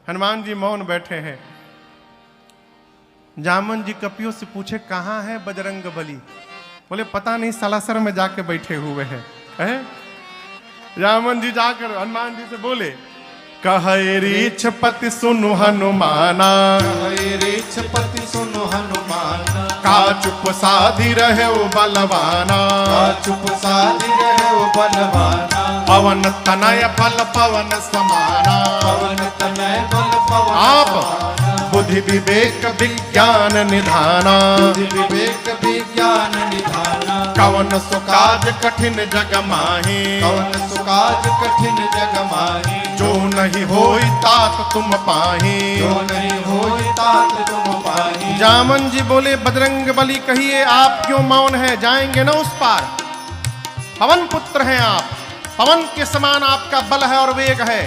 हनुमान जी मौन बैठे हैं। जामन जी कपियों से पूछे कहाँ है बजरंग बली? बोले पता नहीं, सलासर में जाके बैठे हुए हैं। जामन जी जाकर हनुमान जी से बोले, कहे रीछपति सुनु हनुमाना, कहे रीछपति सुनु हनुमाना, का चुप साधी रहे वो बलवाना, का चुप साधी रहे वो बलवाना, पवन तनय बल पवन समाना, पवन तनय बल पवन आप समाना, बुद्धि विवेक विज्ञान निधाना, बुद्धि विवेक विज्ञान निधाना, कवन सुकाज कठिन जग माही, कवन सुकाज कठिन जग माही, जो नहीं होई तात तुम पाही, जो नहीं होई तात तुम पाही। जामन जी बोले, बजरंग बली कहिए आप क्यों मौन है? जाएंगे ना उस पार। पवन पुत्र हैं आप, पवन के समान आपका बल है और वेग है।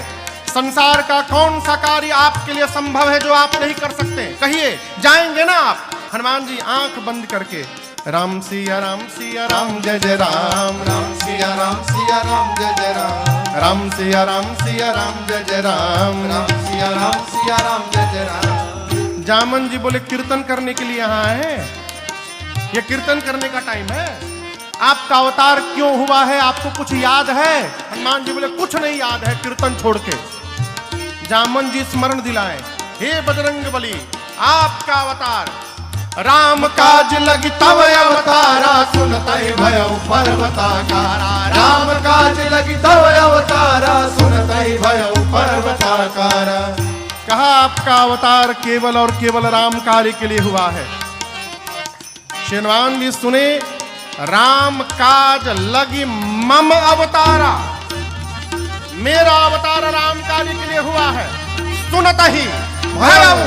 संसार का कौन सा कार्य आपके लिए संभव है जो आप नहीं कर सकते? कहिए, जाएंगे ना आप? हनुमान जी आंख बंद करके राम सिया राम जय जय राम, राम सिया राम सिया राम जय जय राम, राम सिया राम जय जय राम, राम सिया राम जय जय राम। जामन जी बोले, कीर्तन करने के लिए यहाँ है? ये कीर्तन करने का टाइम है? आपका अवतार क्यों हुआ है? आपको कुछ याद है? हनुमान जी बोले, कुछ नहीं याद है, कीर्तन छोड़ के। जामन जी स्मरण दिलाए, हे बजरंग बली, आपका अवतार राम काज लगी तव अवतारा, सुनतहि भयउ पर्वताकारा, राम काज लगी तव अवतारा, सुनतहि भयउ पर्वताकारा। कहा आपका अवतार केवल और केवल राम कार्य के लिए हुआ है। हनुमान जी सुने, राम काज लगी मम अवतारा, मेरा अवतार राम कार्य के लिए हुआ है। सुनतहि भयउ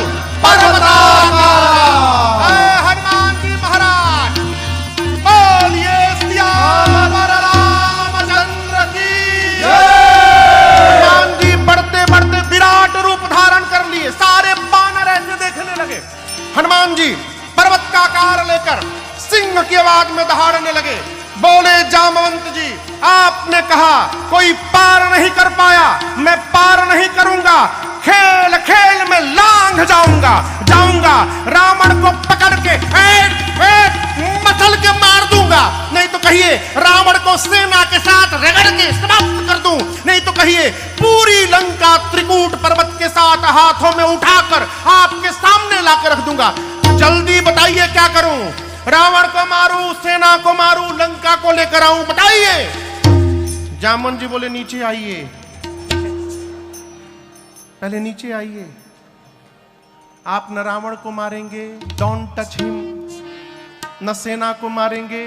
पर्वताकारा। हनुमान जी महाराज बोलिए सियावर रामचंद्र की जय। हनुमान जी बढ़ते बढ़ते विराट रूप धारण कर लिए। सारे बानर ऐसे देखने लगे। हनुमान जी पर्वत का आकार लेकर सिंह की आवाज में दहाड़ने लगे। बोले, जामवंत जी आपने कहा कोई पार नहीं कर पाया, मैं पार नहीं करूंगा। खेल खेल में लांघ जाऊंगा, रावण को पकड़ के मसल के मार दूंगा। नहीं तो कहिए रावण को सेना के साथ रगड़ के समाप्त कर दूं। नहीं तो कहिए पूरी लंका त्रिकूट पर्वत के साथ हाथों में उठाकर आपके सामने लाकर रख दूंगा। जल्दी बताइए क्या करूं? रावण को मारूं, सेना को मारूं, लंका को लेकर आऊं? बताइए। जामन जी बोले, नीचे आइए, पहले नीचे आइए। आप न रावण को मारेंगे, डोंट टच हिम, न सेना को मारेंगे,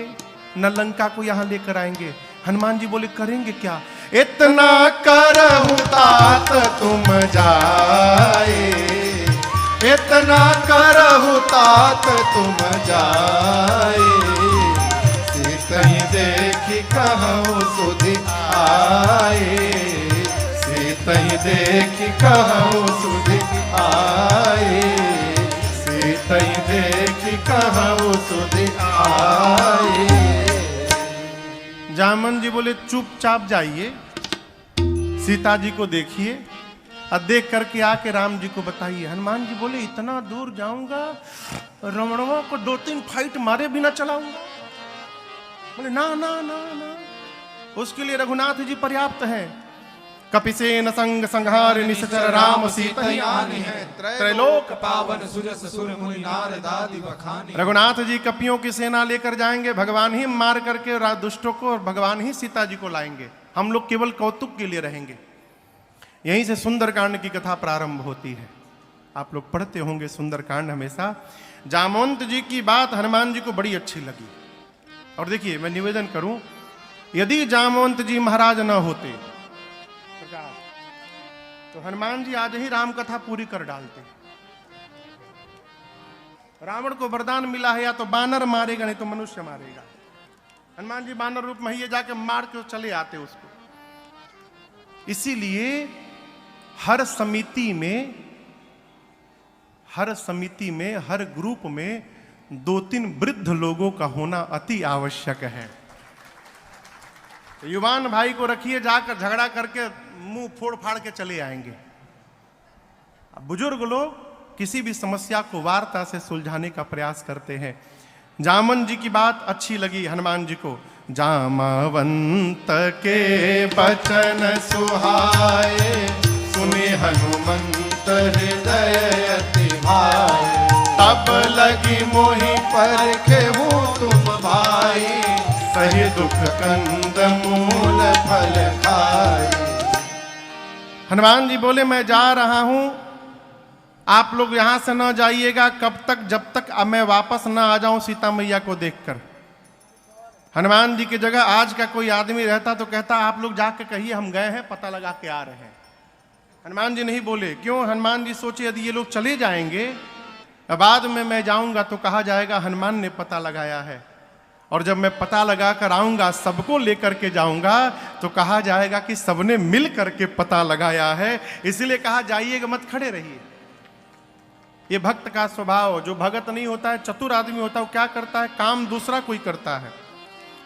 न लंका को यहां लेकर आएंगे। हनुमान जी बोले, करेंगे क्या? इतना करहु तात तुम जाए, इतना करहु तात तुम जाए, सीतहि देखी कहूँ सुधि आए, सीतहि देखी कहूँ सुधि आए, सीतहि देखी कहूँ सुधि आए। जामन जी बोले, चुपचाप जाइए, सीता जी को देखिए और देख करके आके राम जी को बताइए। हनुमान जी बोले, इतना दूर जाऊंगा, रावणों को 2-3 फाइट मारे बिना चलाऊंगा? बोले, ना ना ना ना, उसके लिए रघुनाथ जी पर्याप्त हैं। कपिसेन संग संहार निश्चर राम सीता आनी है, त्रैलोक पावन सुजस सुर मुनि नारद आदि बखानी। रघुनाथ जी कपियों की सेना लेकर जाएंगे, भगवान ही मार करके दुष्टों को और भगवान ही सीता जी को लाएंगे। हम लोग केवल कौतुक के लिए रहेंगे। यहीं से सुंदरकांड की कथा प्रारंभ होती है। आप लोग पढ़ते होंगे सुंदरकांड हमेशा। जामवंत जी की बात हनुमान जी को बड़ी अच्छी लगी। और देखिए, मैं निवेदन करूं, यदि जामवंत जी महाराज न होते तो हनुमान जी आज ही राम कथा पूरी कर डालते। रावण को वरदान मिला है, या तो बानर मारेगा नहीं तो मनुष्य मारेगा। हनुमान जी बानर रूप में ही जाके मार के चले आते उसको। इसीलिए हर समिति में, हर ग्रुप में 2-3 वृद्ध लोगों का होना अति आवश्यक है। तो युवान भाई को रखिए, जाकर झगड़ा करके मुंह फोड़ फाड़ के चले आएंगे। बुजुर्ग लोग किसी भी समस्या को वार्ता से सुलझाने का प्रयास करते हैं। जामन जी की बात अच्छी लगी हनुमान जी को। जामवंत के बचन सुहाए, सुने हनुमंत हृदय अति भाए। तब लगी मोहि परखे हूँ तुम भाई, सही दुख कंद मूल फल खाए। हनुमान जी बोले मैं जा रहा हूं, आप लोग यहां से न जाइएगा कब तक, जब तक मैं वापस न आ जाऊं सीता मैया को देखकर। हनुमान जी की जगह आज का कोई आदमी रहता तो कहता आप लोग जाके कहिए हम गए हैं, पता लगा के आ रहे हैं। हनुमान जी नहीं बोले। क्यों? हनुमान जी सोचे यदि ये लोग चले जाएंगे बाद में मैं जाऊंगा तो कहा जाएगा हनुमान ने पता लगाया है, और जब मैं पता लगा कर आऊंगा सबको लेकर के जाऊंगा तो कहा जाएगा कि सबने मिल करके पता लगाया है। इसलिए कहा जाइएगा मत, खड़े रहिए। ये भक्त का स्वभाव, जो भगत नहीं होता है, चतुर आदमी होता है, वो क्या करता है, काम दूसरा कोई करता है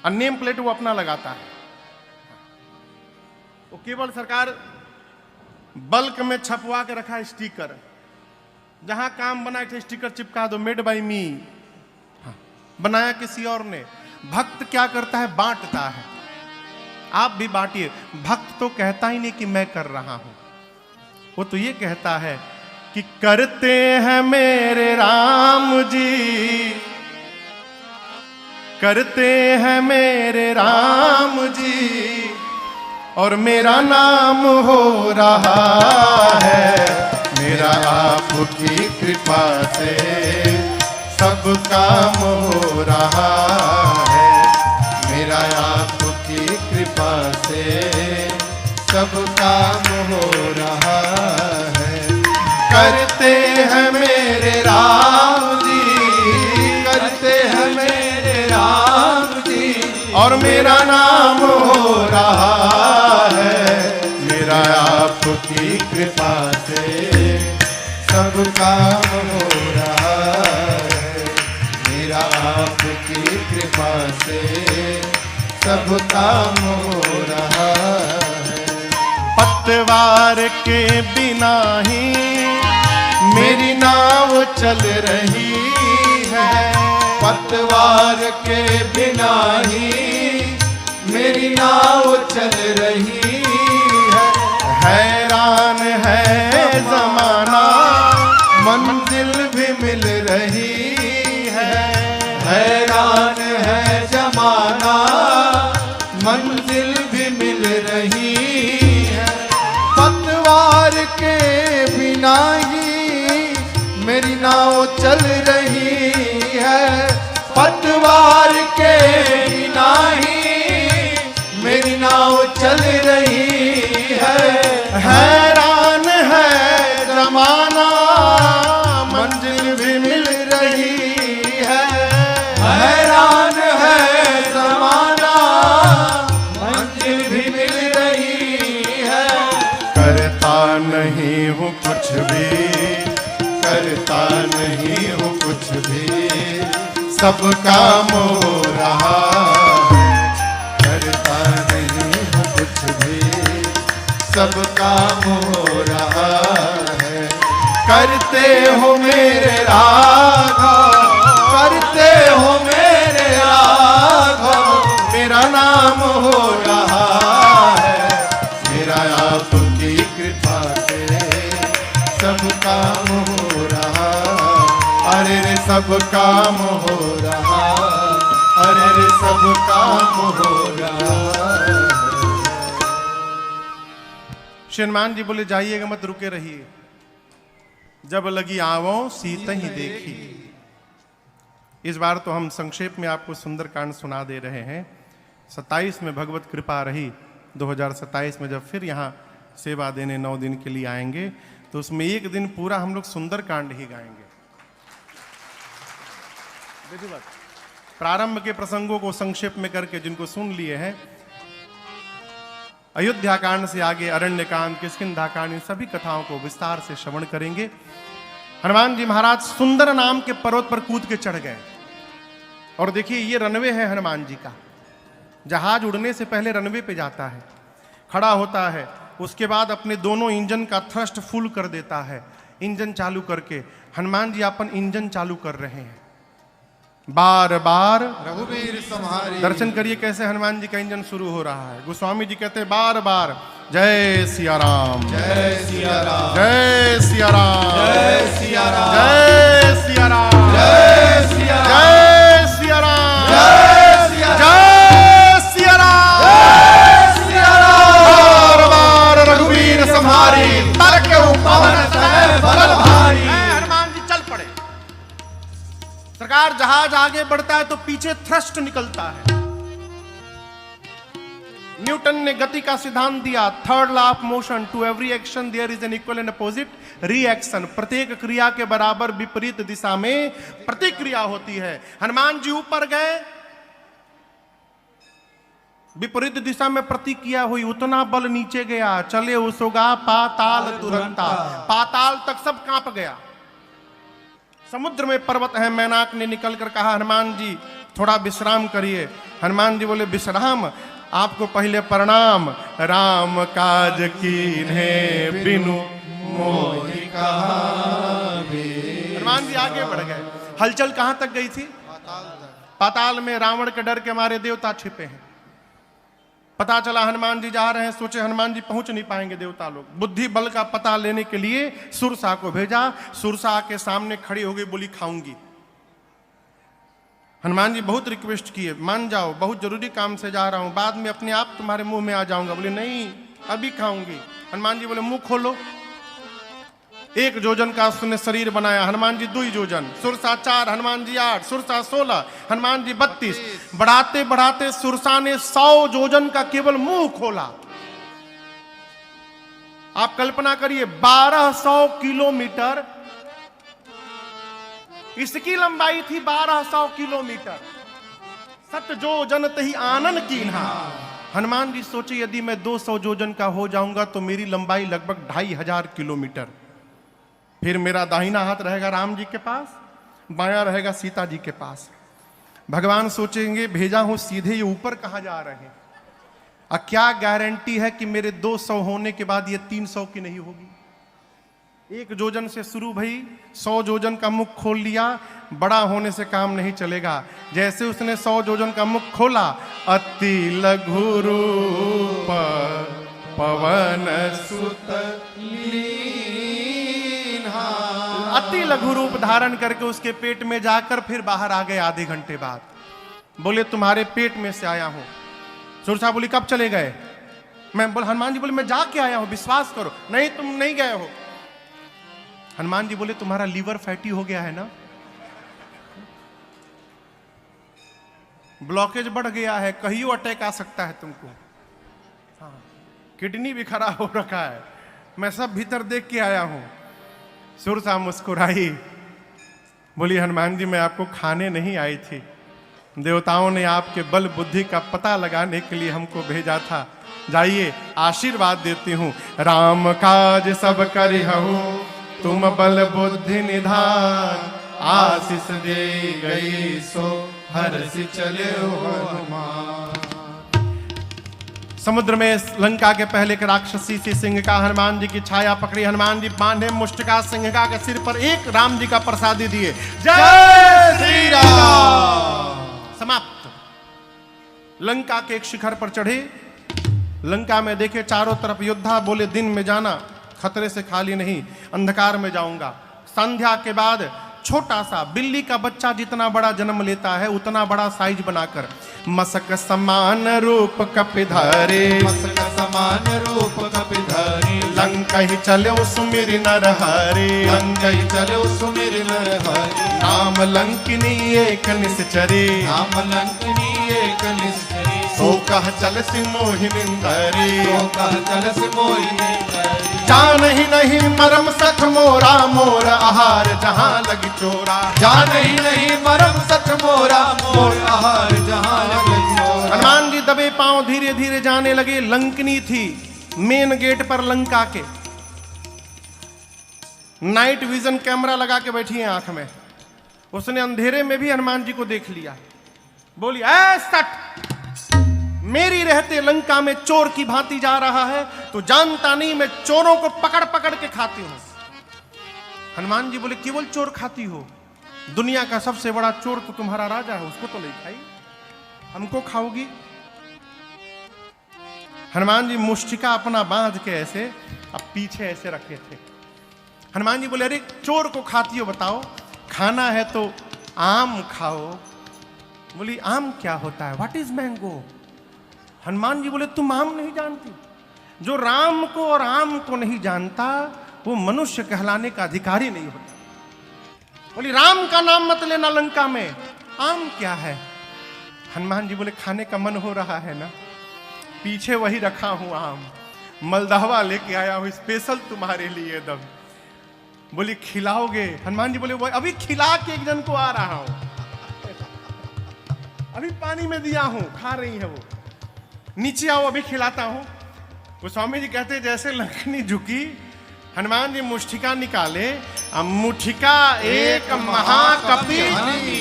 और नेम प्लेट वो अपना लगाता है। वो केवल सरकार बल्क में छपवा के रखा है स्टिकर, जहां काम बना थे स्टिकर चिपका दो, मेड बाय मी, बनाया किसी और ने। भक्त क्या करता है, बांटता है। आप भी बांटिए। भक्त तो कहता ही नहीं कि मैं कर रहा हूं, वो तो ये कहता है कि करते हैं मेरे राम जी, करते हैं मेरे राम जी, और मेरा नाम हो रहा है। मेरा आपकी कृपा से सब काम हो रहा है। मेरा आपकी कृपा से सब काम हो रहा है। करते हैं मेरे राम जी, करते हैं मेरे राम जी, और मेरा नाम हो रहा है। मेरा आपकी कृपा से सब काम हो रहा है। मेरा आपकी कृपा से सब काम हो रहा है। पतवार के बिना ही मेरी नाव चल रही है। पतवार के बिना ही मेरी नाव चल रही है। हैरान है जमाना, मंजिल भी मिल रही है। हैरान है जमाना, मंजिल भी मिल रही है। पतवार के बिना ही मेरी नाव चल रही है। पतवार के बिना ही मेरी नाव चल रही है। हैरान है जमाना, मंजिल भी मिल रही है। हैरान है जमाना, मंजिल भी मिल रही है। करता नहीं हूँ कुछ भी, करता नहीं हूँ कुछ भी, सब काम हो रहा है। करता नहीं हूँ कुछ भी, सब काम हो रहा है। करते हो मेरे राघव, करते हो मेरे राघव, मेरा नाम हो रहा है। मेरा आपकी कृपा से सब काम हो रहा। अरे रे सब काम हो रहा, अरे रे सब काम हो रहा। श्री हनुमान जी बोले जाइएगा मत, रुके रहिए। जब लगी आवो सीता ही देखी। इस बार तो हम संक्षेप में आपको सुंदर कांड सुना दे रहे हैं। 27 में भगवत कृपा रही, 2027 में जब फिर यहाँ सेवा देने 9 दिन के लिए आएंगे तो उसमें एक दिन पूरा हम लोग सुंदर कांड ही गाएंगे। प्रारंभ के प्रसंगों को संक्षेप में करके जिनको सुन लिए हैं, अयोध्या कांड से आगे अरण्य कांड, किष्किंधा कांड, इन सभी कथाओं को विस्तार से श्रवण करेंगे। हनुमान जी महाराज सुंदर नाम के पर्वत पर कूद के चढ़ गए। और देखिए ये रनवे है हनुमान जी का। जहाज उड़ने से पहले रनवे पे जाता है, खड़ा होता है, उसके बाद अपने दोनों इंजन का थ्रस्ट फुल कर देता है, इंजन चालू करके हनुमान जी अपन इंजन चालू कर रहे हैं। बार बार रघुवीर संहारी। दर्शन करिए कैसे हनुमान जी का इंजन शुरू हो रहा है। गोस्वामी जी कहते हैं बार बार जय सिया राम, जय सिया राम, जय सिया राम, जय सिया राम, जय सिया राम, जय सिया राम, जय सिया राम, जय सिया राम, जय सिया राम, जय सिया राम। बार बार रघुवीर संहारी, तारक पवन तनय बल भारी। हनुमान जी चल पड़े। सरकार जहाज आगे बढ़ता है तो पीछे थ्रस्ट निकलता है। न्यूटन ने गति का सिद्धांत दिया, third law of motion, to every action there is an equal and opposite reaction. प्रत्येक क्रिया के बराबर विपरीत दिशा में प्रतिक्रिया होती है। हनुमान जी ऊपर गए, विपरीत दिशा में प्रतिक्रिया हुई, उतना बल नीचे गया, चले उसोगा पाताल तुरंता, पाताल तक सब कांप गया। समुद्र में पर्वत है, मैनाक ने निकलकर कहा हनुमान जी थोड़ा विश्राम करिए। हनुमान जी बोले विश्राम, आपको पहले प्रणाम। राम काज कीन्हे बिनु मोहि कहावे। हनुमान जी आगे बढ़ गए। हलचल कहां तक गई थी? पाताल में। रावण के डर के मारे देवता छिपे हैं। पता चला हनुमान जी जा रहे हैं, सोचे हनुमान जी पहुंच नहीं पाएंगे देवता लोग। बुद्धि बल का पता लेने के लिए सुरसा को भेजा। सुरसा के सामने खड़ी हो गई, बोली खाऊंगी। हनुमान जी बहुत रिक्वेस्ट किए, मान जाओ, बहुत जरूरी काम से जा रहा हूं, बाद में अपने आप तुम्हारे मुंह में आ जाऊंगा। बोले नहीं, अभी खाऊंगी। हनुमान जी बोले मुंह खोलो। 1 योजन का उसने शरीर बनाया, हनुमान जी 2 योजन, सुरसा 4, हनुमान जी 8, सुरसा 16, हनुमान जी 32। बढ़ाते बढ़ाते सुरसा ने 100 योजन का केवल मुंह खोला। आप कल्पना करिए 1200 किलोमीटर इसकी लंबाई थी, 1200 किलोमीटर। सत जो जन तही आनन कीन्हा। हनुमान जी सोचे यदि मैं 200 योजन का हो जाऊंगा तो मेरी लंबाई लगभग 2500 किलोमीटर। फिर मेरा दाहिना हाथ रहेगा राम जी के पास, बायां रहेगा सीता जी के पास। भगवान सोचेंगे भेजा हूं सीधे, ये ऊपर कहां जा रहे हैं? क्या गारंटी है कि मेरे 200 होने के बाद ये 300 की नहीं होगी? 1 योजन से शुरू भई, 100 योजन का मुख खोल लिया। बड़ा होने से काम नहीं चलेगा। जैसे उसने 100 योजन का मुख खोला, अति लघु रूप पवन सुत लीन्हा। अति लघु रूप धारण करके उसके पेट में जाकर फिर बाहर आ गए आधे घंटे बाद। बोले तुम्हारे पेट में से आया हूं। सुरसा बोली कब चले गए? मैं बोल हनुमान जी बोले मैं जाके आया हूं, विश्वास करो। नहीं तुम नहीं गए हो। हनुमान जी बोले तुम्हारा लीवर फैटी हो गया है ना, ब्लॉकेज बढ़ गया है, कहियो अटैक आ सकता है तुमको। हाँ, किडनी भी खराब हो रखा है, मैं सब भीतर देख के आया हूं। सुरसा मुस्कुराई, बोली हनुमान जी मैं आपको खाने नहीं आई थी, देवताओं ने आपके बल बुद्धि का पता लगाने के लिए हमको भेजा था। जाइए आशीर्वाद देती हूं। राम काज सब करिहु तुम बल बुद्धि निधान, आशीष दे गई सो हर्षि चले हनुमान। समुद्र में लंका के पहले के राक्षसी सी सिंह का हनुमान जी की छाया पकड़ी। हनुमान जी बांधे मुष्टिका सिंहिका के सिर पर एक राम जी का प्रसादी दिए। जय श्री राम। समाप्त। लंका के एक शिखर पर चढ़े। लंका में देखे चारों तरफ योद्धा। बोले दिन में जाना, खतरे से खाली नहीं, अंधकार में जाऊंगा। संध्या के बाद छोटा सा बिल्ली का बच्चा जितना बड़ा जन्म लेता है उतना बड़ा साइज बनाकर मसक समान रूप कपिधारे, मसक समान रूप कपिधारी। लंका ही चले सुमिर नर हरे, लंका ही चले सुमिर नर हरि। राम लंकिनी एक निश्चरे, राम लंकिनी एक निश्चरी। सो कह चल सि मोहिनिंदरे, सो कह चल सि मोहिनिंदरे। जान ही नहीं मरम सख मोरा, मोर आहार जहां लगी चोरा। जान ही नहीं मरम सच मोरा, मोर आहार जहां लगी चोरा। हनुमान जी दबे पांव धीरे धीरे जाने लगे। लंकनी थी मेन गेट पर लंका के, नाइट विजन कैमरा लगा के बैठी है आंख में। उसने अंधेरे में भी हनुमान जी को देख लिया। बोली ऐ सट, मेरी रहते लंका में चोर की भांति जा रहा है, तो जानता नहीं मैं चोरों को पकड़ पकड़ के खाती हूं। हनुमान जी बोले केवल चोर खाती हो, दुनिया का सबसे बड़ा चोर तो तुम्हारा राजा है, उसको तो नहीं खाई, हमको खाओगी? हनुमान जी मुष्टिका अपना बांध के ऐसे अब पीछे ऐसे रखे थे। हनुमान जी बोले अरे चोर को खाती हो, बताओ, खाना है तो आम खाओ। बोली आम क्या होता है, what is mango? Hanuman ji बोले तुम आम नहीं जानती? जो राम को और आम को नहीं जानता वो मनुष्य कहलाने का अधिकारी नहीं होता। बोली राम का नाम मत लेना लंका में, आम क्या है? हनुमान जी बोले खाने का मन हो रहा है ना, पीछे वही रखा हूं आम, मलदहवा लेके आया हूं स्पेशल तुम्हारे लिए दम। बोली खिलाओगे? हनुमान जी बोले वो अभी खिला के एक जन को आ रहा हूं, अभी पानी में दिया हूं, खा रही है वो, नीचे आओ अभी खिलाता हूं। वो स्वामी जी कहते जैसे लंकनी झुकी, हनुमान जी मुष्टिका निकाले, अब मुठिका एक महाकपि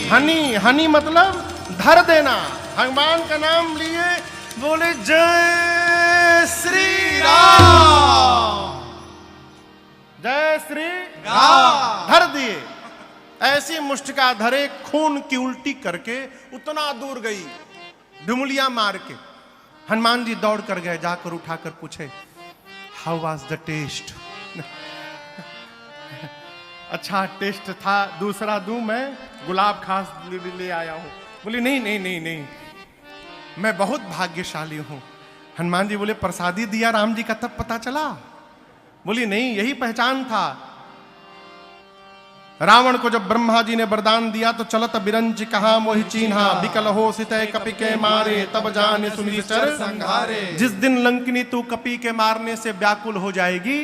हनी, हनी मतलब धर देना, भगवान का नाम लिए, बोले जय श्री राम, जय श्री राम, धर दिए। ऐसी मुष्टिका धरे, खून की उल्टी करके उतना दूर गई, ढुमलिया मार के। हनुमान जी दौड़ कर गए, जाकर उठाकर पूछे हाउ वाज द टेस्ट? अच्छा टेस्ट था, दूसरा दूं मैं? गुलाब खास ले आया हूं। बोली नहीं नहीं नहीं नहीं, मैं बहुत भाग्यशाली हूं। हनुमान जी बोले प्रसादी दिया राम जी का तब पता चला? बोली नहीं, यही पहचान था। रावण को जब ब्रह्मा जी ने वरदान दिया तो चलत बिरंज कहा मोहि चीन्हा, बिकल हो सितय कपि के मारे, तब जाने सुनिश्चर संघारे। जिस दिन लंकिनी तू कपि के मारने से व्याकुल हो जाएगी,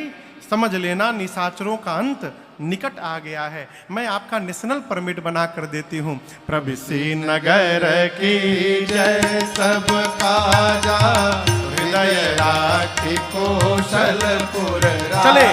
समझ लेना निशाचरों का अंत निकट आ गया है। मैं आपका नेशनल परमिट बना कर देती हूँ। प्रविशि नगर की जय सब काजा, हृदय राखी कौशलपुर चले।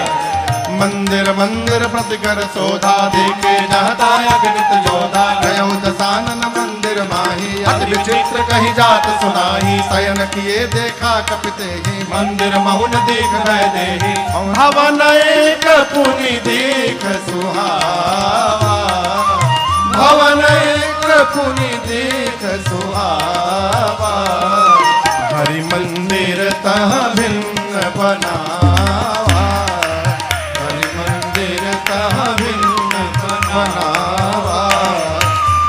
मंदिर मंदिर प्रतिकर शोधा, देखे जहता अगणित योधा, गयो दसानन मंदिर माही, अति विचित्र कही जात सुनाही, शयन किए देखा कपिते ही, मंदिर महुन देख भय देहि, भवन एक पुनि देख सुहावा, भवन एक पुनि देख सुहावा, हरि मंदिर तह भिन्न बनावा, हरि मंदिर तह भिन्न बनावा,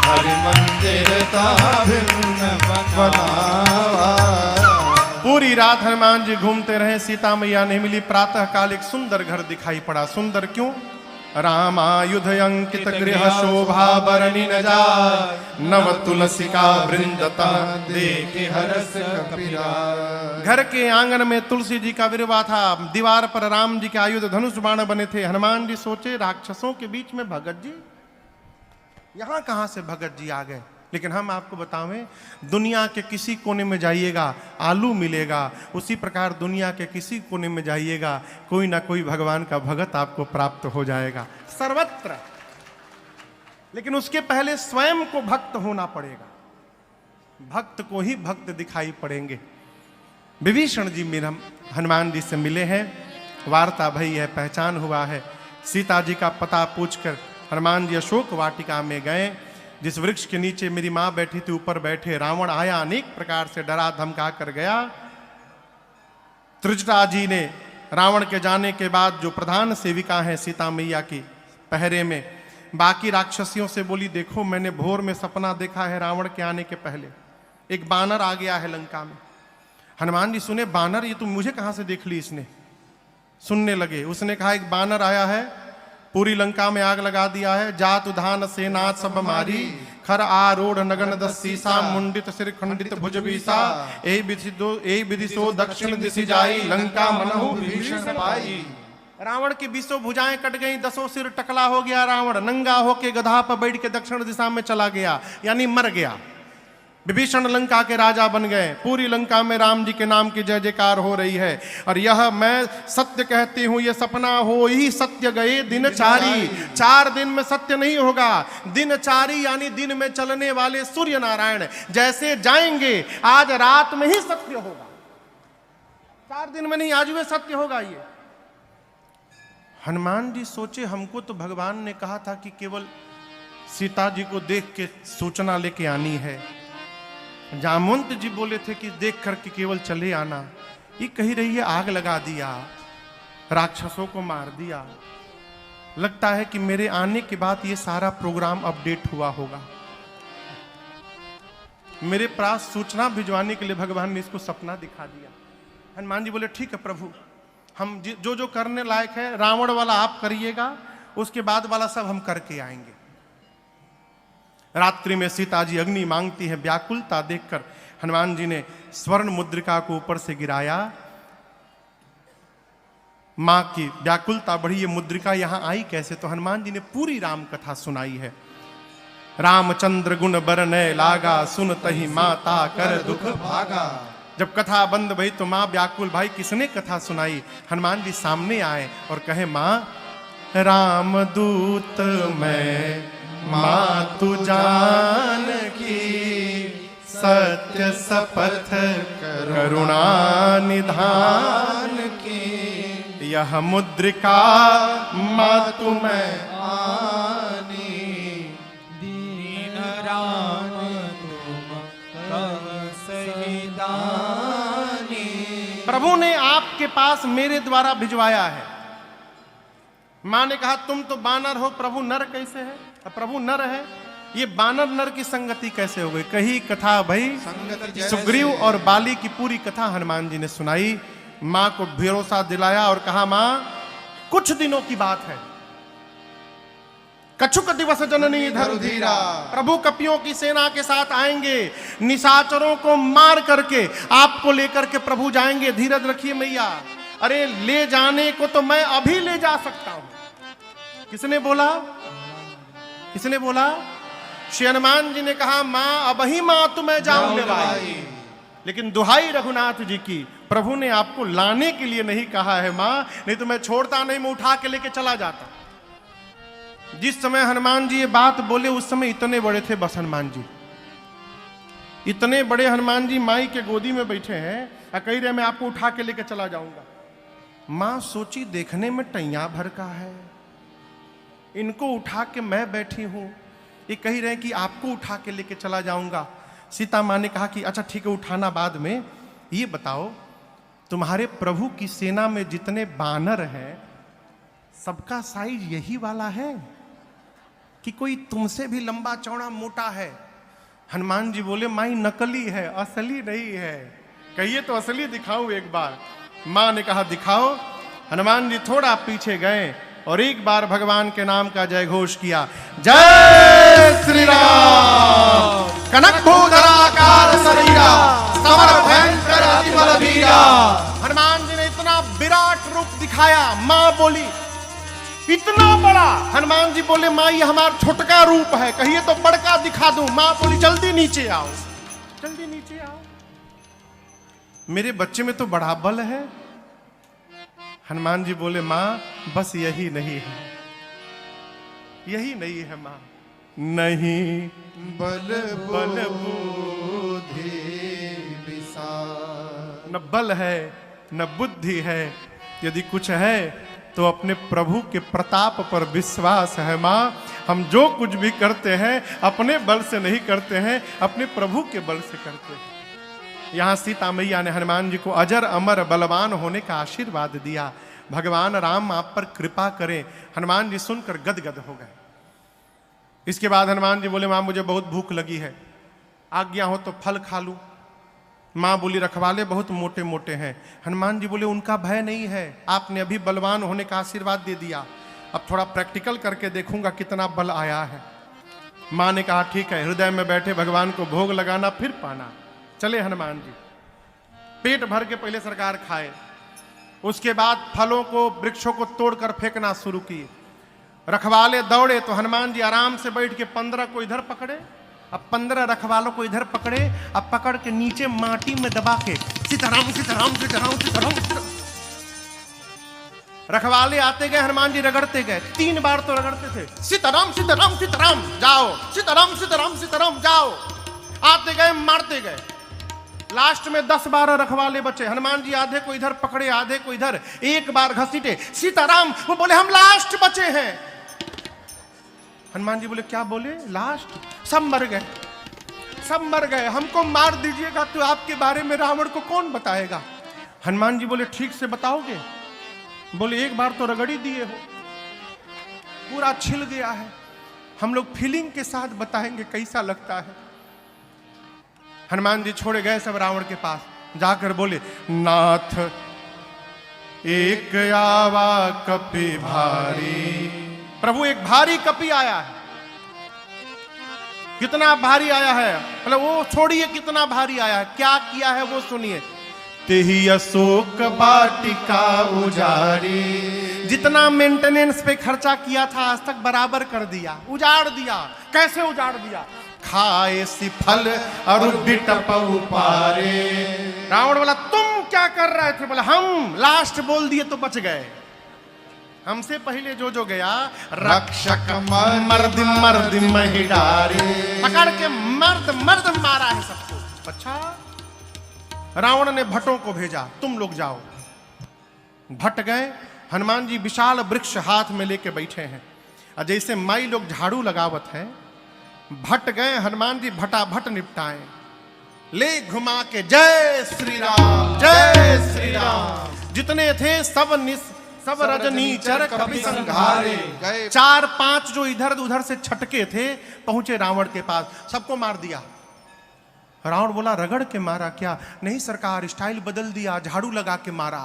हरि मंदिर तह भिन्न बनावा। पूरी रात हनुमान जी घूमते रहे, सीता मैया नहीं मिली। प्रातः काल एक सुंदर घर दिखाई पड़ा। सुंदर क्यों? रामायुध अंकित गृह शोभा बरनी न जाय, नव तुलसिका वृंदता देखे हरस कपिराय। घर के आंगन में तुलसी जी का विरवा था, दीवार पर राम जी के आयुध धनुष बाण बने थे। हनुमान जी सोचे राक्षसों के बीच में भगत जी, यहां कहां से भगत जी आ गए? लेकिन हम आपको बतावें, दुनिया के किसी कोने में जाइएगा आलू मिलेगा, उसी प्रकार दुनिया के किसी कोने में जाइएगा कोई ना कोई भगवान का भगत आपको प्राप्त हो जाएगा सर्वत्र। लेकिन उसके पहले स्वयं को भक्त होना पड़ेगा, भक्त को ही भक्त दिखाई पड़ेंगे। विभीषण जी मेरा हनुमान जी से मिले हैं, वार्ता भई है, पहचान हुआ है। सीता जी का पता पूछकर हनुमान जी अशोक वाटिका में गए, जिस वृक्ष के नीचे मेरी मां बैठी थी ऊपर बैठे रावण आया, अनेक प्रकार से डरा धमका कर गया। त्रिजटा जी ने रावण के जाने के बाद जो प्रधान सेविका हैं सीता मैया की पहरे में, बाकी राक्षसियों से बोली देखो मैंने भोर में सपना देखा है, रावण के आने के पहले एक बानर आ गया है लंका में। हनुमान जी सुने बानर, ये तुम मुझे कहां से देख ली? इसने सुनने लगे, उसने कहा एक बानर आया है, पूरी लंका में आग लगा दिया है, जात उधान सेना सब मारी, खर आरूढ़ नगन दसीसा, मुंडित सिर खंडित भुज बीसा, ए विधि सो दक्षिण दिशि जाई, लंका मनहु विभीषण पाई। रावण की 20 भुजाएं कट गई, 10 सिर टकला हो गया। रावण नंगा होके गधा पर बैठ के दक्षिण दिशा में चला गया, यानी मर गया। विभीषण लंका के राजा बन गए। पूरी लंका में राम जी के नाम की जय जयकार हो रही है। और यह मैं सत्य कहती हूं, यह सपना हो ही सत्य गए दिनचारी। 4 दिन में सत्य नहीं होगा, दिनचारी यानी दिन में चलने वाले सूर्य नारायण जैसे जाएंगे, आज रात में ही सत्य होगा, 4 दिन में नहीं, आज में सत्य होगा। ये हनुमान जी सोचे, हमको तो भगवान ने कहा था कि केवल सीता जी को देख के सूचना लेके आनी है। जामवंत जी बोले थे कि देख करके केवल चले आना। ये कही रही है आग लगा दिया, राक्षसों को मार दिया। लगता है कि मेरे आने के बाद ये सारा प्रोग्राम अपडेट हुआ होगा। मेरे पास सूचना भिजवाने के लिए भगवान ने इसको सपना दिखा दिया। हनुमान जी बोले ठीक है प्रभु, हम जो जो करने लायक है रावण वाला आप करिएगा, उसके बाद वाला सब हम करके आएंगे। रात्रि में सीता जी अग्नि मांगती है। व्याकुलता देखकर हनुमान जी ने स्वर्ण मुद्रिका को ऊपर से गिराया। मां की व्याकुलता बढ़ी, ये मुद्रिका यहां आई कैसे? तो हनुमान जी ने पूरी राम कथा सुनाई है। रामचंद्र गुण बरनय लागा, सुनतहि माता कर दुख भागा। जब कथा बंद भई तो मां व्याकुल, भाई किसने कथा सुनाई? हनुमान जी सामने आए और कहे मां रामदूत मैं, मां तू जान की सत्य सपथ करुणा निधान की। यह मुद्रिका मां तुम्हें आनी, दीन राम तुम कह सही दानी। प्रभु ने आपके पास मेरे द्वारा भिजवाया है। मां ने कहा तुम तो बानर हो, प्रभु नर कैसे है? प्रभु नर है, ये बानर नर की संगति कैसे हो गई? कही कथा भाई सुग्रीव और बाली की पूरी कथा हनुमान जी ने सुनाई। मां को भरोसा दिलाया और कहा मां कुछ दिनों की बात है, कछुक दिवस जननी धरुधीरा, प्रभु कपियों की सेना के साथ आएंगे, निशाचरों को मार करके आपको लेकर के प्रभु जाएंगे। धीरज रखिए मैया। अरे ले जाने को तो मैं अभी ले जा सकता हूं। किसने बोला? किसने बोला? श्री हनुमान जी ने कहा मां अब ही मां तुम्हें जाऊं ले भाई, लेकिन दुहाई रघुनाथ जी की, प्रभु ने आपको लाने के लिए नहीं कहा है मां, नहीं तो मैं छोड़ता नहीं, मैं उठा के लेके चला जाता। जिस समय हनुमान जी ये बात बोले उस समय इतने बड़े थे बस हनुमान जी, इतने बड़े हनुमान जी माई के गोदी में बैठे हैं, कह रहे मैं आपको उठा के लेके चला जाऊंगा। मां सोची देखने में टैया भर का है, इनको उठा के मैं बैठी हूं, ये कह रहे हैं कि आपको उठा के लेके चला जाऊंगा। सीता मां ने कहा कि अच्छा ठीक है उठाना बाद में, ये बताओ तुम्हारे प्रभु की सेना में जितने बानर हैं सबका साइज यही वाला है कि कोई तुमसे भी लंबा चौड़ा मोटा है? हनुमान जी बोले माई नकली है, असली नहीं है। कहिए तो असली दिखाऊं एक बार। मां ने कहा दिखाओ। हनुमान जी थोड़ा पीछे गए और एक बार भगवान के नाम का जय घोष किया, जय श्री राम। कनक भूधराकार शरीरा, समर भयंकर अति बलबीरा। हनुमान जी ने इतना विराट रूप दिखाया। मां बोली इतना बड़ा? हनुमान जी बोले मां ये हमारा छोटका रूप है, कहिए तो बड़का दिखा दूं। मां बोली जल्दी नीचे आओ, जल्दी नीचे आओ, मेरे बच्चे में तो बड़ा बल है। हनुमान जी बोले मां बस यही नहीं है, यही नहीं है मां, नहीं बल बल बुद्धि विशाल। न बल है न बुद्धि है, यदि कुछ है तो अपने प्रभु के प्रताप पर विश्वास है। मां हम जो कुछ भी करते हैं अपने बल से नहीं करते हैं, अपने प्रभु के बल से करते हैं। यहां सीता मैया ने हनुमान जी को अजर अमर बलवान होने का आशीर्वाद दिया। भगवान राम आप पर कृपा करें। हनुमान जी सुनकर गदगद हो गए। इसके बाद हनुमान जी बोले मां मुझे बहुत भूख लगी है, आज्ञा हो तो फल खा लूं। मां बोली रखवाले बहुत मोटे मोटे हैं। हनुमान जी बोले उनका भय नहीं है, आपने अभी बलवान होने का आशीर्वाद दे दिया, अब थोड़ा प्रैक्टिकल करके देखूंगा कितना बल आया है। मां ने कहा ठीक है, हृदय में बैठे भगवान को भोग लगाना फिर पाना। चले हनुमान जी, पेट भर के पहले सरकार खाए, उसके बाद फलों को वृक्षों को तोड़कर फेंकना शुरू किए। रखवाले दौड़े तो हनुमान जी आराम से बैठ के 15 को इधर पकड़े, अब 15 रखवालों को इधर पकड़े, अब पकड़ के नीचे माटी में दबा के सीताराम सीताराम सीताराम सीताराम। रखवाले आते गए, हनुमान जी रगड़ते गए, 3 बार तो रगड़ते थे, सीताराम सीताराम सीताराम जाओ, सीताराम सीताराम सीताराम जाओ। आते गए मारते गए, लास्ट में 10-12 रखवाले बचे। हनुमान जी आधे को इधर पकड़े, आधे को इधर, एक बार घसीटे। सीताराम वो बोले हम लास्ट बचे हैं। हनुमान जी बोले क्या बोले? लास्ट? सब मर गए, सब मर गए, हमको मार दीजिएगा तो आपके बारे में रावण को कौन बताएगा? हनुमान जी बोले ठीक से बताओगे? बोले एक बार तो रगड़ी दिए हो, पूरा छिल गया है, हम लोग फीलिंग के साथ बताएंगे कैसा लगता है। हनुमान जी छोड़े गए सब रावण के पास, जाकर बोले नाथ एक आवा कपि भारी। प्रभु एक भारी कपि आया है। कितना भारी आया है? मतलब वो छोड़िए कितना भारी आया है, क्या किया है वो सुनिए। तेहि अशोक वाटिका उजारी। जितना मेंटेनेंस पे खर्चा किया था आज तक बराबर कर दिया, उजाड़ दिया। कैसे उजाड़ दिया? खाए सी फल और बिटपउ पारे। रावण बोला तुम क्या कर रहे थे? बोला हम लास्ट बोल दिए तो बच गए, हमसे पहले जो जो गया रक्षक मर्द मर्द महिडारे। पकड़ के मर्द मर्द मारा है सबको। अच्छा, रावण ने भट्टों को भेजा, तुम लोग जाओ। भट्ट गए। हनुमान जी विशाल वृक्ष हाथ में लेके बैठे हैं, और जैसे माई लोग झाड़ू लगावत है, भट्ट गए। हनुमान जी भटाभट निपटाए, ले घुमा के जय श्री राम जय श्री राम। जितने थे सब रजनीचर कपि संघारे। 4-5 जो इधर उधर से छटके थे पहुंचे रावण के पास, सबको मार दिया। रावण बोला रगड़ के मारा क्या? नहीं सरकार, स्टाइल बदल दिया, झाड़ू लगा के मारा।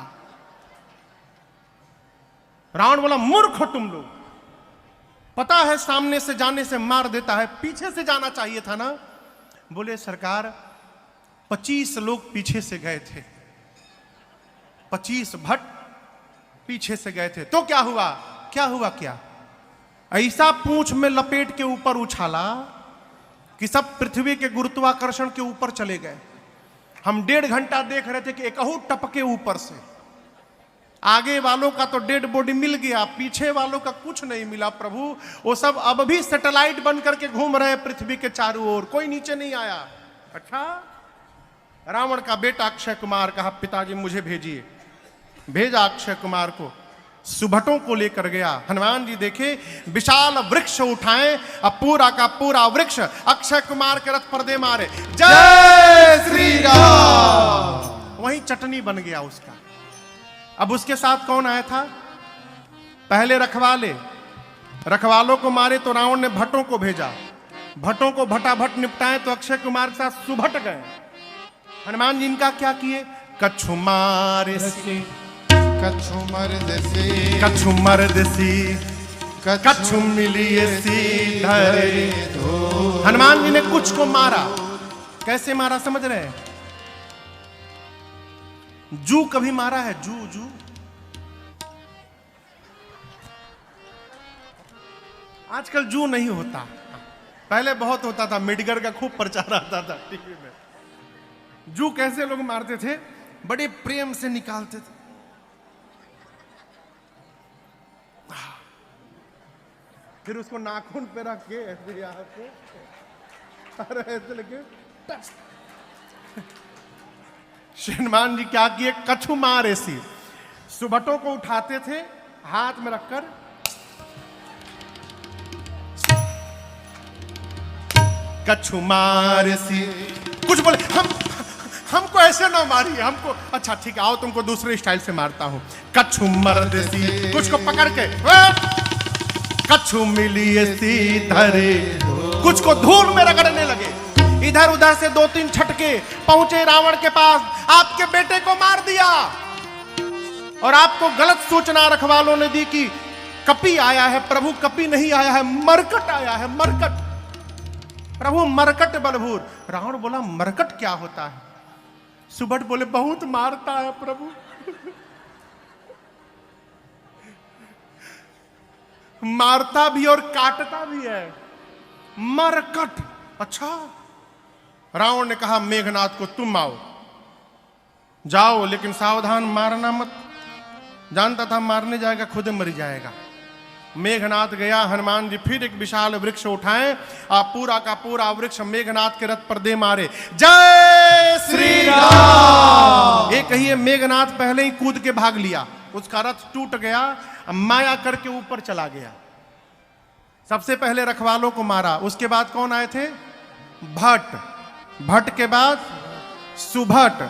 रावण बोला मूर्ख हो तुम लोग, पता है सामने से जाने से मार देता है, पीछे से जाना चाहिए था ना। बोले सरकार 25 लोग पीछे से गए थे, 25 भट्ट पीछे से गए थे, तो क्या हुआ? क्या हुआ? क्या ऐसा पूंछ में लपेट के ऊपर उछाला कि सब पृथ्वी के गुरुत्वाकर्षण के ऊपर चले गए। हम 1.5 घंटा देख रहे थे कि एकहू टपके ऊपर से। आगे वालों का तो डेड बॉडी मिल गया, पीछे वालों का कुछ नहीं मिला। प्रभु वो सब अब भी सैटेलाइट बन करके घूम रहे हैं पृथ्वी के चारों ओर, कोई नीचे नहीं आया। अच्छा, रावण का बेटा अक्षय कुमार कहा पिताजी मुझे भेजिए। भेजा अक्षय कुमार को, सुभटों को लेकर गया। हनुमान जी देखे विशाल वृक्ष उठाए, अब पूरा का पूरा वृक्ष अक्षय कुमार के रथ पर दे मारे जय श्री राम। वहीं चटनी बन गया उसका। अब उसके साथ कौन आया था? पहले रखवाले, रखवालों को मारे तो रावण ने भट्टों को भेजा, भट्टों को भटाभट निपटाए तो अक्षय कुमार के साथ सुभट गए। हनुमान जी इनका क्या किए? कछु मारे कछु मर्दसी कछु मर्दसी कछु मिलिए धरे। हनुमान जी ने कुछ को मारा। कैसे मारा समझ रहे हैं? जू कभी मारा है? जू जू आजकल जू नहीं होता, पहले बहुत होता था, मेडिगर का खूब प्रचार आता था टीवी में। जू कैसे लोग मारते थे? बड़े प्रेम से निकालते थे, फिर उसको नाखून पे रख के ऐसे यहाँ पे, अरे ऐसे लगे। हनुमान जी क्या किए? कछु मार ऐसी सुभटों को उठाते थे हाथ में रखकर, कछु मार ऐसी। कुछ बोले हमको ऐसे ना मारिए, हमको अच्छा ठीक है आओ तुमको दूसरे स्टाइल से मारता हूं। कछु मर्द सी, कुछ को पकड़ के कछु मिली सी धरे, कुछ को धूल में रगड़ने लगे। इधर उधर से 2-3 छटके पहुंचे रावण के पास, आपके बेटे को मार दिया। और आपको गलत सूचना रखवालों ने दी कि कपि आया है। प्रभु कपि नहीं आया है, मरकट आया है, मरकट। प्रभु मरकट बलभूर। रावण बोला मरकट क्या होता है? सुभट बोले बहुत मारता है प्रभु। मारता भी और काटता भी है, मरकट। अच्छा, रावण ने कहा मेघनाथ को तुम आओ, जाओ लेकिन सावधान मारना मत। जानता था मारने जाएगा खुद मर जाएगा। मेघनाथ गया, हनुमान जी फिर एक विशाल वृक्ष उठाए और पूरा का पूरा वृक्ष मेघनाथ के रथ पर दे मारे। जय श्री राम। एक ही मेघनाथ पहले ही कूद के भाग लिया, उसका रथ टूट गया, माया करके ऊपर चला गया। सबसे पहले रखवालों को मारा, उसके बाद कौन आए थे? भट्ट, भट्ट के बाद सुभट,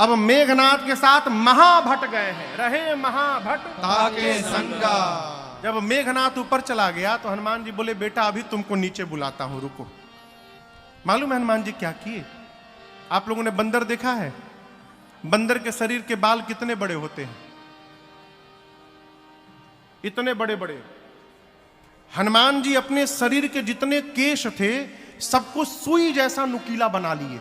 अब मेघनाथ के साथ महाभट्ट गए हैं। रहे महाभट्ट ताके संगा। जब मेघनाथ ऊपर चला गया तो हनुमान जी बोले बेटा अभी तुमको नीचे बुलाता हूं, रुको। मालूम है हनुमान जी क्या किए? आप लोगों ने बंदर देखा है? बंदर के शरीर के बाल कितने बड़े होते हैं, इतने बड़े बड़े। हनुमान जी अपने शरीर के जितने केश थे सबको सुई जैसा नुकीला बना लिए,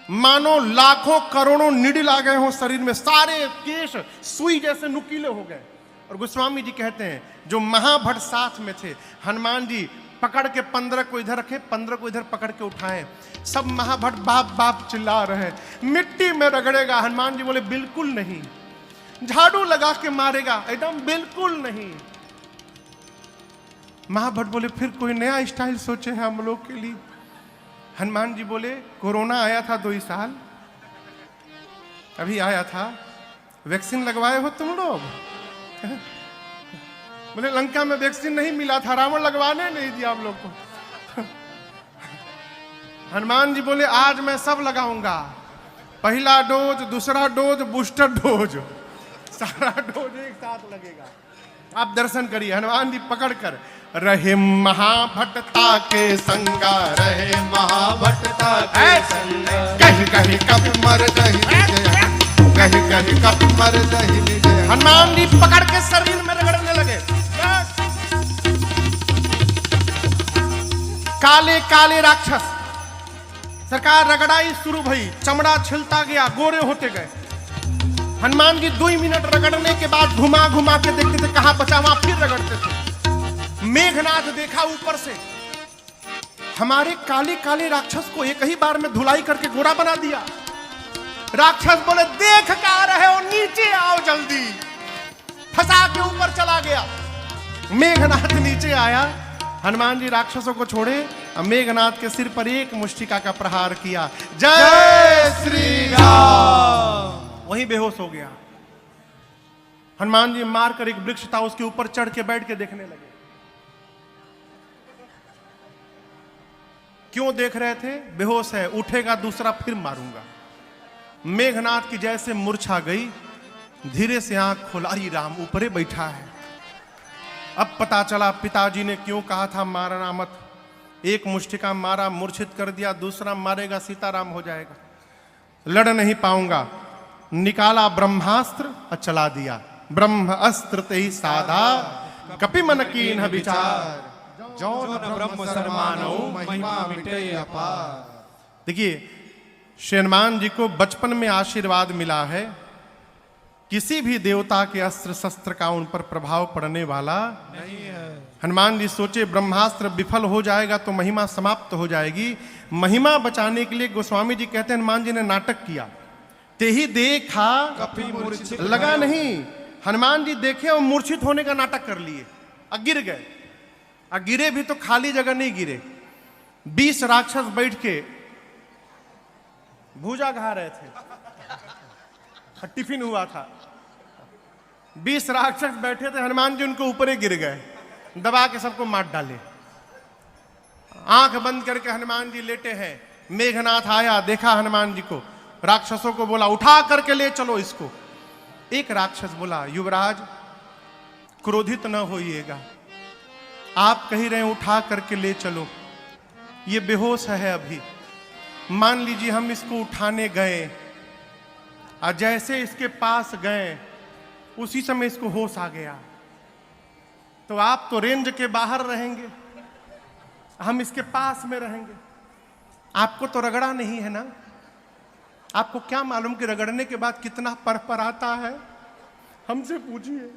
मानो लाखों करोड़ों निडिल आ गए हो शरीर में, सारे केश सुई जैसे नुकीले हो गए। और गोस्वामी जी कहते हैं जो महाभट्ट साथ में थे, हनुमान जी पकड़ के 15 को इधर रखे, 15 को इधर पकड़ के उठाए। सब महाभट्ट बाप बाप चिल्ला रहे, मिट्टी में रगड़ेगा। हनुमान जी बोले बिल्कुल नहीं। झाड़ू लगा के मारेगा, एकदम बिल्कुल नहीं। महाभट्ट बोले फिर कोई नया स्टाइल सोचे हैं हम लोग के लिए। हनुमान जी बोले कोरोना आया था 2 साल, अभी आया था, वैक्सीन लगवाए हो तुम लोग? बोले लंका में वैक्सीन नहीं मिला था, रावण लगवाने नहीं दिया हम लोग को। हनुमान जी बोले आज मैं सब लगाऊंगा, पहला डोज, दूसरा डोज, बूस्टर डोज, सारा डोज एक साथ लगेगा। आप दर्शन करिए। हनुमान जी पकड़कर रहे महाभट्टता के संगा, रहे महाभट्टता के संगा। कहीं कहीं कब मर दही कहीं कहीं कब मर दही। हनुमान जी पकड़ के शरीर में रगड़ने लगे। काले काले राक्षस सरकार रगड़ाई शुरू भई, चमड़ा छिलता गया, गोरे होते गए। हनुमान जी 2 मिनट रगड़ने के बाद घुमा घुमा के देखते थे कहां बचा, वहां फिर रगड़ते थे। मेघनाथ देखा ऊपर से, हमारे काले काले राक्षस को एक ही बार में धुलाई करके गोरा बना दिया। राक्षस बोले देख क्या रहे हो, नीचे आओ जल्दी। फंसा के ऊपर चला गया। मेघनाथ नीचे आया, हनुमान जी राक्षसों को छोड़े, मेघनाथ के सिर पर एक मुष्टिका का प्रहार किया। जय श्री राम। वहीं बेहोश हो गया। हनुमान जी मारकर एक वृक्ष था उसके ऊपर चढ़ के बैठ के देखने लगे। क्यों देख रहे थे? बेहोश है, उठेगा दूसरा फिर मारूंगा। मेघनाथ की जैसे मूर्छा गई, धीरे से आंख खोला, अरे राम ऊपरे बैठा है। अब पता चला पिताजी ने क्यों कहा था मारना मत। एक मुष्टिका मारा, मूर्छित कर दिया, दूसरा मारेगा सीताराम हो जाएगा, लड़ नहीं पाऊंगा। निकाला ब्रह्मास्त्र और चला दिया। ब्रह्म अस्त्र ते ही साधा, कपि मन कीन्ह विचार, जौन ब्रह्म सरमानो महिमा मिटे अपार। देखिए श्री हनुमान जी को बचपन में आशीर्वाद मिला है, किसी भी देवता के अस्त्र शस्त्र का उन पर प्रभाव पड़ने वाला नहीं है। हनुमान जी सोचे ब्रह्मास्त्र विफल हो जाएगा तो महिमा समाप्त हो जाएगी। महिमा बचाने के लिए गोस्वामी जी कहते हैं हनुमान जी ने नाटक किया। ते ही देखा कपि मूर्छित लगा नहीं, हनुमान जी देखे और मूर्छित होने का नाटक कर लिए और गिर गए। और गिरे भी तो खाली जगह नहीं गिरे, 20 राक्षस बैठ के भूजा खा रहे थे, टिफिन हुआ था। 20 राक्षस बैठे थे, हनुमान जी उनको ऊपर ही गिर गए, दबा के सबको मार डाले। आंख बंद करके हनुमान जी लेटे हैं। मेघनाथ आया, देखा हनुमान जी को, राक्षसों को बोला उठा करके ले चलो इसको। एक राक्षस बोला युवराज क्रोधित न होइएगा, आप कह रहे हैं उठा करके ले चलो, ये बेहोश है अभी। मान लीजिए हम इसको उठाने गए और जैसे इसके पास गए उसी समय इसको होश आ गया, तो आप तो रेंज के बाहर रहेंगे, हम इसके पास में रहेंगे। आपको तो रगड़ा नहीं है ना, आपको क्या मालूम कि रगड़ने के बाद कितना पर आता है, हमसे पूछिए।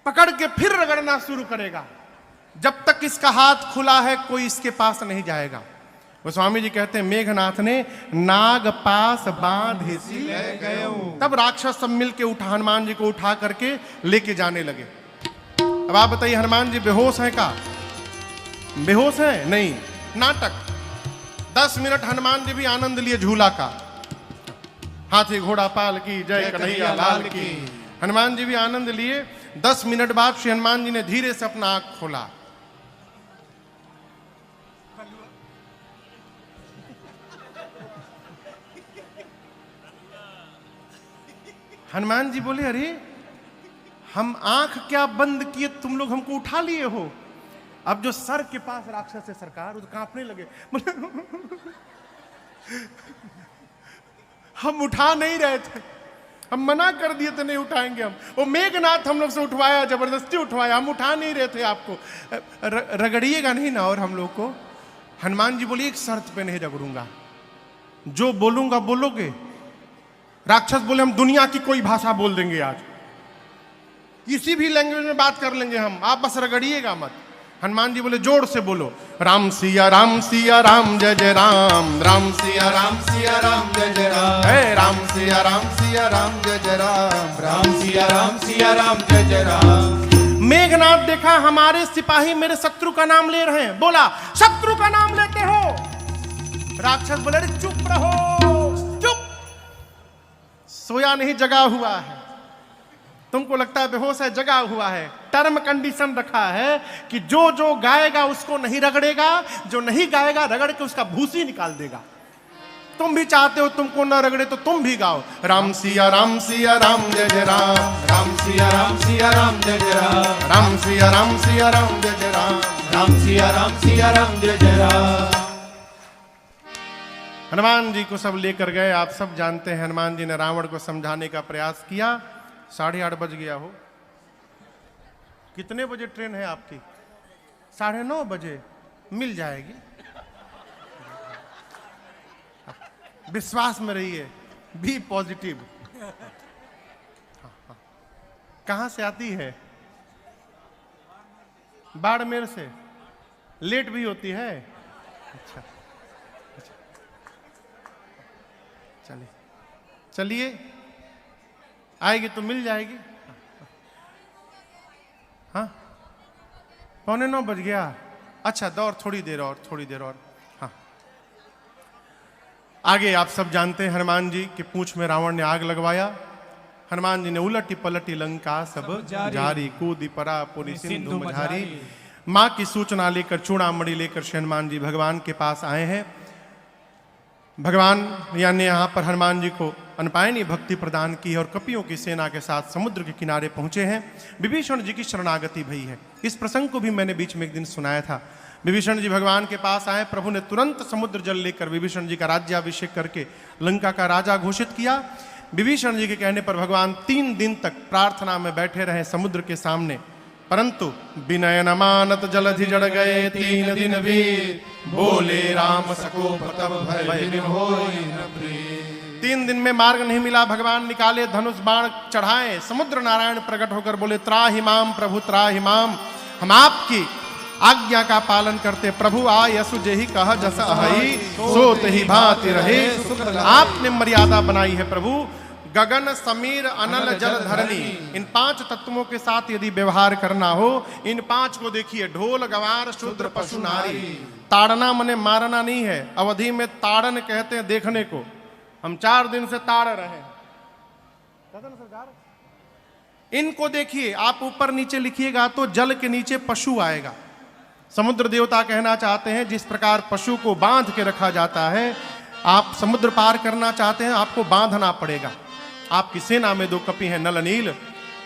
पकड़ के फिर रगड़ना शुरू करेगा, जब तक इसका हाथ खुला है कोई इसके पास नहीं जाएगा। गोस्वामी जी कहते हैं मेघनाथ ने नाग पास बांध सी ले गए। तब राक्षस सब मिल के उठा हनुमान जी को उठा करके लेके जाने लगे। अब आप बताइए हनुमान जी बेहोश हैं का? बेहोश हैं? नहीं, नाटक। 10 मिनट हनुमान जी भी आनंद लिए झूला का। हाथी घोड़ा पाल की जय कन्हैया लाल की। हनुमान जी भी आनंद लिए। 10 मिनट बाद श्री हनुमान जी ने धीरे से अपना आंख खोला। हनुमान जी बोले, अरे हम आंख क्या बंद किए, तुम लोग हमको उठा लिए हो। अब जो सर के पास राक्षस है सरकार, वो तो कांपने लगे। हम उठा नहीं रहे थे, हम मना कर दिए थे नहीं उठाएंगे हम। वो मेघनाथ हम लोग से उठवाया, जबरदस्ती उठवाया, हम उठा नहीं रहे थे आपको। रगड़िएगा नहीं ना और हम लोग को। हनुमान जी बोली, एक शर्त पे नहीं रगड़ूंगा, जो बोलूंगा बोलोगे। राक्षस बोले, हम दुनिया की कोई भाषा बोल देंगे आज, किसी भी लैंग्वेज में बात कर लेंगे हम, आप बस रगड़िएगा मत। हनुमान जी बोले, जोर से बोलो, राम सिया राम जय जय राम, राम सिया राम जय जय राम, हे राम सिया राम जय जय राम, राम सिया राम जय जय राम। मेघनाथ देखा हमारे सिपाही मेरे शत्रु का नाम ले रहे हैं, बोला, शत्रु का नाम लेते हो? राक्षस बोले, अरे चुप रहो, चुप, सोया नहीं जगा हुआ है। तुमको लगता है बेहोश है, जगा हुआ है। टर्म कंडीशन रखा है कि जो जो गाएगा उसको नहीं रगड़ेगा, जो नहीं गाएगा रगड़ के उसका भूसी निकाल देगा। तुम भी चाहते हो तुमको न रगड़े तो तुम भी गाओ, राम सिया राम जय जय राम, राम सिया राम जय जय राम, राम सिया राम जय जय राम, राम सिया राम जय जय राम। हनुमान जी को सब लेकर गए। आप सब जानते हैं हनुमान जी ने रावण को समझाने का प्रयास किया। 8:30 बज गया हो। कितने बजे ट्रेन है आपकी? 9:30 बजे मिल जाएगी। विश्वास में रहिए, बी पॉजिटिव। कहां से आती है? बाड़मेर से। लेट भी होती है? अच्छा, चलिए चलिए, आएगी तो मिल जाएगी। हाँ, 8:45 बज गया। अच्छा, दौर थोड़ी देर और। हाँ, आगे आप सब जानते हैं हनुमान जी के पूंछ में रावण ने आग लगवाया। हनुमान जी ने उलटी पलटी लंका सब जारी, कूदी परा पुरी सिंधु मझारी। माँ की सूचना लेकर चूड़ामणि लेकर श्री हनुमान जी भगवान के पास आए हैं। भगवान यानी यहाँ पर हनुमान जी को अनपायनी भक्ति प्रदान की और कपियों की सेना के साथ समुद्र के किनारे पहुंचे हैं। विभीषण जी की शरणागति भई है। इस प्रसंग को भी मैंने बीच में एक दिन सुनाया था। विभीषण जी भगवान के पास आए, प्रभु ने तुरंत समुद्र जल लेकर विभीषण जी का राज्याभिषेक करके लंका का राजा घोषित किया। विभीषण जी के कहने पर भगवान 3 दिन तक प्रार्थना में बैठे रहे समुद्र के सामने, परंतु विनय न मानत जलधि जड़ गए 3 दिन वीर, बोले राम सको तब भय बिन होई न प्रीत। 3 दिन में मार्ग नहीं मिला। भगवान निकाले धनुष बाण चढ़ाए, समुद्र नारायण प्रकट होकर बोले, त्राहि माम प्रभु त्राहि माम, हम आपकी आज्ञा का पालन करते। प्रभु आयसु जेहि कह जस अहई, सोत ही भांति रहे। आपने मर्यादा बनाई है प्रभु। गगन समीर अनल जल धरनी, इन 5 तत्वों के साथ यदि व्यवहार करना हो, इन 5 को देखिए, ढोल गवार शूद्र पशु नारी। ताड़ना मने मारना नहीं है, अवधि में ताड़न कहते हैं देखने को। हम 4 दिन से ताड़ रहे। इनको देखिए, आप ऊपर नीचे लिखिएगा तो जल के नीचे पशु आएगा। समुद्र देवता कहना चाहते हैं जिस प्रकार पशु को बांध के रखा जाता है, आप समुद्र पार करना चाहते हैं, आपको बांधना पड़ेगा। आपकी सेना में 2 कपि हैं नल नील,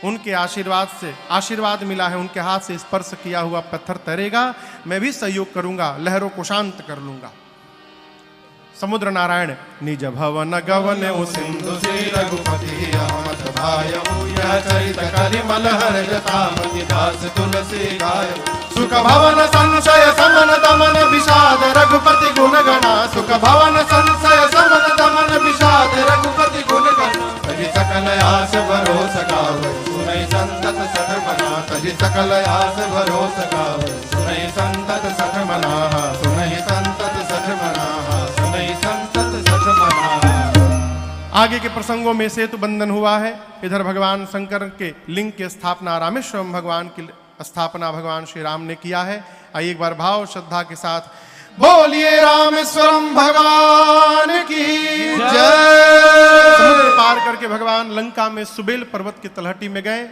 उनके आशीर्वाद से आशीर्वाद मिला है, उनके हाथ से स्पर्श किया हुआ पत्थर तैरेगा। मैं भी सहयोग करूंगा, लहरों को शांत कर लूंगा। समुद्र नारायण निज भवन गवन सिंधु श्री रघुपति अहमत भाय, चरित करिमल हर जतामति दास तुलसी गाय। सुख भवन संशय समन दमन विषाद रघुपति गुण गणा, सुख भवन संशय समन दमन विषाद रघुपति गुण गणा। तजि सकल आस भरोसा गावै, सुनै संतत सठ मना, तजि सकल आस भरोसा गावै, सुनै संतत सठ मना, सुनै संतत सठ मना, सुनै संतत सठ मना। आगे के प्रसंगों में सेतु बंधन हुआ है। इधर भगवान शंकर के लिंग की स्थापना रामेश्वरम भगवान की स्थापना भगवान श्री राम ने किया है। आइए एक बार भाव श्रद्धा के साथ बोलिए रामेश्वरम भगवान की जय। समुद्र पार करके भगवान लंका में सुबेल पर्वत की तलहटी में गए।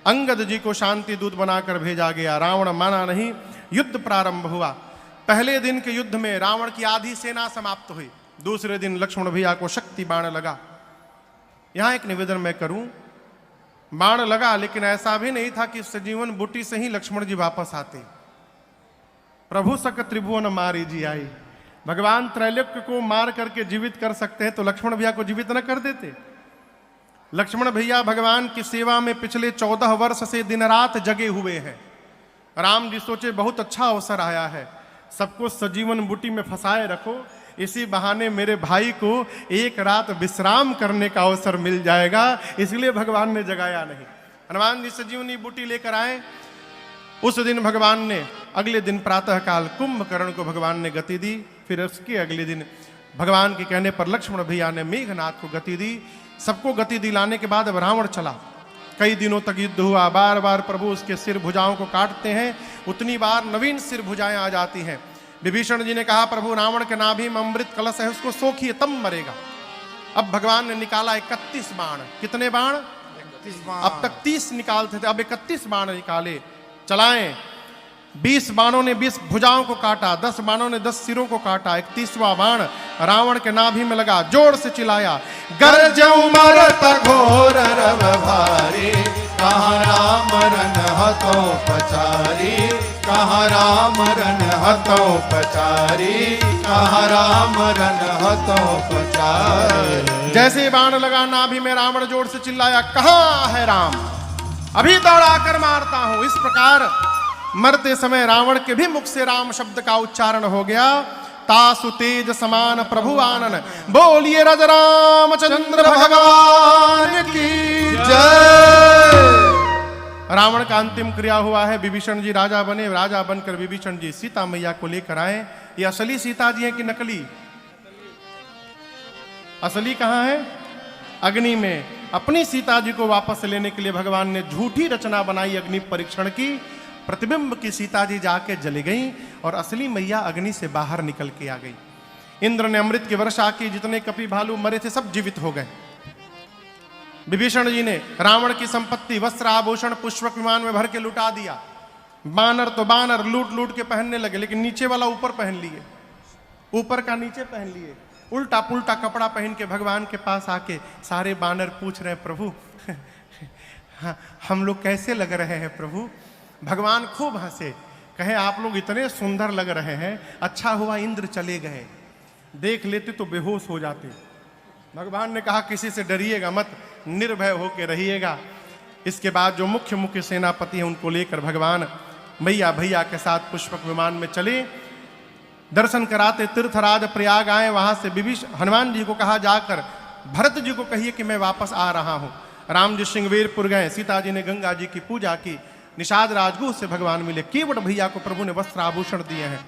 अंगद जी को शांति दूत बनाकर भेजा गया। रावण माना नहीं, युद्ध प्रारंभ हुआ। पहले दिन के युद्ध में रावण की आधी सेना समाप्त हुई। दूसरे दिन लक्ष्मण भैया को शक्ति बाण लगा। यहां एक निवेदन मैं करूं, बाण लगा लेकिन ऐसा भी नहीं था कि सजीवन बूटी से ही लक्ष्मण जी वापस आते। प्रभु सक त्रिभुवन मारी जी आई। भगवान त्रैलोक्य को मार करके जीवित कर सकते हैं तो लक्ष्मण भैया को जीवित न कर देते। लक्ष्मण भैया भगवान की सेवा में पिछले 14 वर्ष से दिन रात जगे हुए हैं। राम जी सोचे बहुत अच्छा अवसर आया है, सबको सजीवन बूटी में फंसाए रखो, इसी बहाने मेरे भाई को एक रात विश्राम करने का अवसर मिल जाएगा, इसलिए भगवान ने जगाया नहीं। हनुमान जी सजीवनी बूटी लेकर आए। उस दिन भगवान ने अगले दिन प्रातःकाल कुंभकर्ण को भगवान ने गति दी। फिर उसके अगले दिन भगवान के कहने पर लक्ष्मण भैया ने मेघनाथ को गति दी। सबको गति दिलाने के बाद अब रावण चला। कई दिनों तक युद्ध हुआ। बार बार प्रभु उसके सिर भुजाओं को काटते हैं, उतनी बार नवीन सिर भुजाएं आ जाती हैं। विभीषण जी ने कहा प्रभु रावण के नाभि में अमृत कलश है, उसको सोखिए तब मरेगा। अब भगवान ने निकाला 31 बाण। कितने बाण? 31 बाण। अब तक 30 निकालते थे, अब 31 बाण निकाले, चलाएं। 20 बाणों ने 20 भुजाओं को काटा, 10 बाणों ने 10 सिरों को काटा। 31वां बाण रावण के नाभि में लगा। जोर से चिल्लाया गरजऊ मरत घोर रव भारी, कहाँ राम रन हतो पचारी, कहाँ राम रन हतो पचारी, कहाँ राम रन हतो पचारी। जैसे बाण लगा नाभि में रावण जोर से चिल्लाया कहाँ है राम, अभी दौड़ा कर मारता हूं। इस प्रकार मरते समय रावण के भी मुख से राम शब्द का उच्चारण हो गया। तासु तेज समान प्रभु आनन, बोलिए रज रामचंद्र भगवान की जय। रावण का अंतिम क्रिया हुआ है। विभीषण जी राजा बने। राजा बनकर विभीषण जी सीता मैया को लेकर आए। ये असली सीता जी है कि नकली? असली कहां है? अग्नि में। अपनी सीता जी को वापस लेने के लिए भगवान ने झूठी रचना बनाई अग्नि परीक्षण की। प्रतिबिंब की सीता जी जाके जली गई और असली मैया अग्नि से बाहर निकल के आ गई। इंद्र ने अमृत की वर्षा की, जितने कपि भालू मरे थे सब जीवित हो गए। विभीषण जी ने रावण की संपत्ति वस्त्र आभूषण पुष्पक विमान में भर के लुटा दिया। बानर तो बानर लूट लूट के पहनने लगे, लेकिन नीचे वाला ऊपर पहन लिए, ऊपर का नीचे पहन लिए। उल्टा पुल्टा कपड़ा पहन के भगवान के पास आके सारे बानर पूछ रहे हैं प्रभु हम लोग कैसे लग रहे हैं प्रभु? भगवान खूब हंसे, कहे आप लोग इतने सुंदर लग रहे हैं, अच्छा हुआ इंद्र चले गए, देख लेते तो बेहोश हो जाते। भगवान ने कहा किसी से डरिएगा मत, निर्भय होकर रहिएगा। इसके बाद जो मुख्य मुख्य सेनापति हैं उनको लेकर भगवान मैया भैया के साथ पुष्पक विमान में चले। दर्शन कराते तीर्थराज प्रयाग आए। वहां से हनुमान जी को कहा जाकर भरत जी को कहिए कि मैं वापस आ रहा हूं। राम जी श्रृंगवेरपुर गए। सीता जी ने गंगा जी की पूजा की। निषाद राजगुह से भगवान मिले। केवट भैया को प्रभु ने वस्त्र आभूषण दिए हैं।